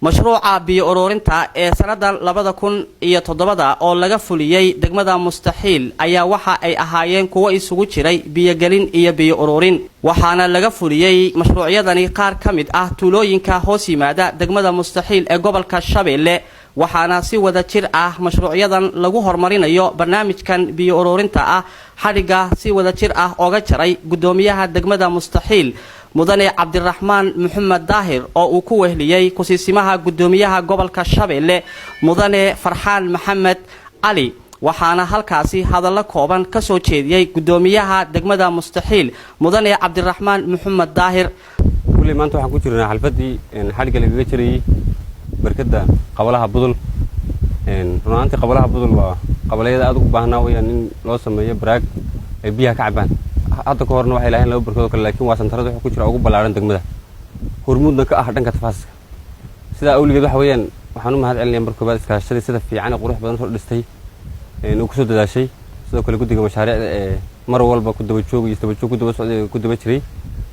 مشروع بيو أورورينتا سنة لبدا كون يتضبدا أو لغا فوليي دغمدا مستحيل أيا وحا أي أهايين كوا إسوغو جيري بيو غلين إيا بيو أورورين waxaana laga fuliyay mashruucyadani qaar kamid ah tuulooyinka hoos yimaada degmada mustaxiil ee gobolka Shabeelle waxaana si wada jir ah mashruucyadan lagu horumarinayo barnaamijkan biyo ururinta ah xariga si wada jir ah ooga jaray gudoomiyaha degmada mustaxiil mudane Cabdiraxmaan Maxamed Daahir oo uu ku wehliyay kusiisimaha gudoomiyaha gobolka Shabeelle mudane Farxaan Maxamed Ali waxaana halkaasi hadallo kooban ka soo jeediyay gudoomiyaha degmada mustaxiil mudane Cabdiraxmaan Maxamed Daahir kulli maanta waxaan ku jirnaa xalfadii xariga laga jiray barkada qabalaha budul runaantii qabalaha budul waa qabalayada aad u baahnaa weeyaan in loo sameeyo baraag ay biyaha ka cabaan hadda ka horna waxay ilaahay laba barkado kale laakiin waa santarada waxa ku jira ugu balaaran degmada hormuudna ka ah dhanka tafaaska sida awligeed waxa weeyaan waxaan u mahad celinayaa markii koobaad iskaashadii sida fiican ee qurux badan soo dhistay inuu ku soo dadaashay sidoo kale guddiga mashaariicda ee mar walba ku daba joog iyo daba joog ku daba socday ku daba jiray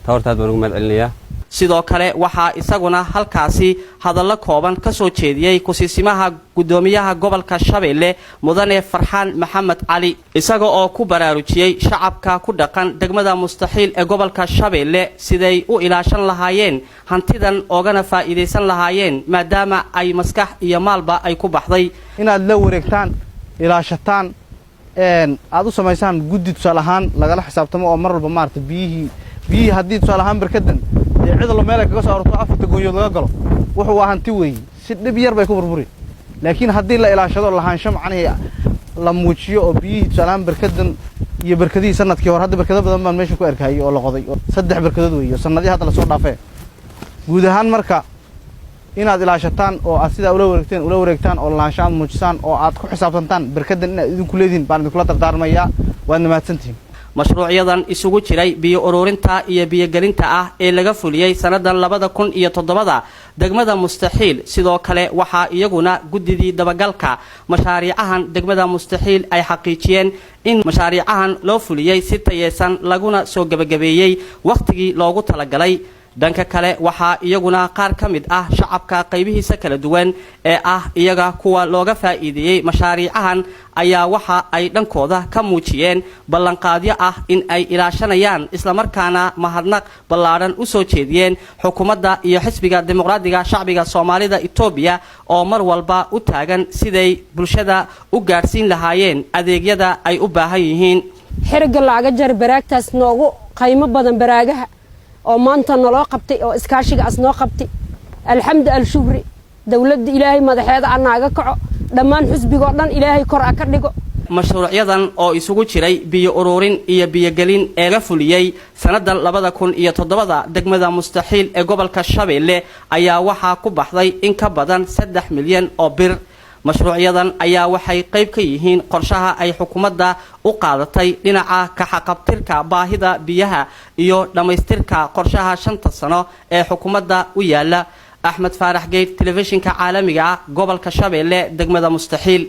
tawartaad baan ugu mahad celinayaa sidoo kale waxa isaguna halkaasi hadallo kooban ka soo jeediyay kusiisimaha gudoomiyaha gobolka Shabeelle mudane Farxaan Maxamed Ali isaga oo ku baraarujiyay shacabka ku dhaqan degmada mustaxiil ee gobolka Shabeelle siday u ilaashan lahaayeen hantidan oogana faa'iideysan lahaayeen maadaama ay maskax iyo maalba ay ku baxday inaad la wareegtaan ilaashataan aad u samaysaan guddi tusaalahaan lagala xisaabtamo oo mar walba maarta biyihii haddii tusaalahaan barkadan cid loo meel kaga soo arto afarta gooyood laga galo wuxuu waa hanti weey si dhib yar bay ku burburi laakiin haddii la ilaashado lahaansho macnaheedu la muujiyo oo biyihii tusaalahaan barkadan iyo barkadii sanadkii hore hadda barkado badan baan meesha ku arkay oo la qoday saddex barkadood weey sanadii hadda la soo dhaafay guud ahaan marka inaad ilaashataan oo aad sida ula wareegtaan oo lahaansho aad muujisaan oo aad ku xisaabtantaan barkadan inaad idinku leediin baan idinku la dardaarmayaa waad mahadsantihiin mashruucyadan isugu jiray biyo ururinta iyo biyo gelinta ah ee laga fuliyay sanadan 2007 degmada mustaxiil sidoo kale waxa iyaguna gudidii dabagalka mashaariicahan degmada mustaxiil ay xaqiijiyeen in mashaariicahan loo fuliyay si tayeesan laguna soo gabagabeeyay waqtigii loogu talagalay dhanka kale waxa iyaguna qaar kamid ah shacabka qaybihiisa kala duwan ee ah iyaga kuwa looga faa'iideeyay mashaariicahan ayaa waxa ay dhankooda ka muujiyeen ballanqaadyo ah in ay ilaashanayaan isla markaana mahadnaq ballaaran u soo jeediyeen xukuumadda iyo xisbiga dimuqraadiga shacbiga Soomaalida Itoobiya oo mar walba u taagan siday bulshada u gaarsiin lahaayeen adeegyada ay u baahan yihiin xiriga laaga jar baraagtaas noogu qiimo badan baraagaha oo maanta naloo qabtay oo iskaashiga as noo qabtay alxamdu shukri dawladda ilaahay madaxeeda anaaga kaco dhammaan xisbiga oo dhan ilaahay kor ka dhigo mashruucyadan oo isugu jiray biyo ururin iyo biyo gelin ee la fuliyay sanadan 2007 degmada mustaxiil ee gobolka Shabeelle ayaa waxa ku baxday in ka badan 3 milyan oo bir mashruucyadan ayaa waxay qayb ka yihiin qorshaha ay xukuumadda u qaadatay dhinaca ka xaqabtirka baahida biyaha iyo dhamaystirka qorshaha 5 sano ee xukuumadda u yaala Axmed Faarax Geed telefishinka caalamiga gobolka Shabeelle degmada mustaxiil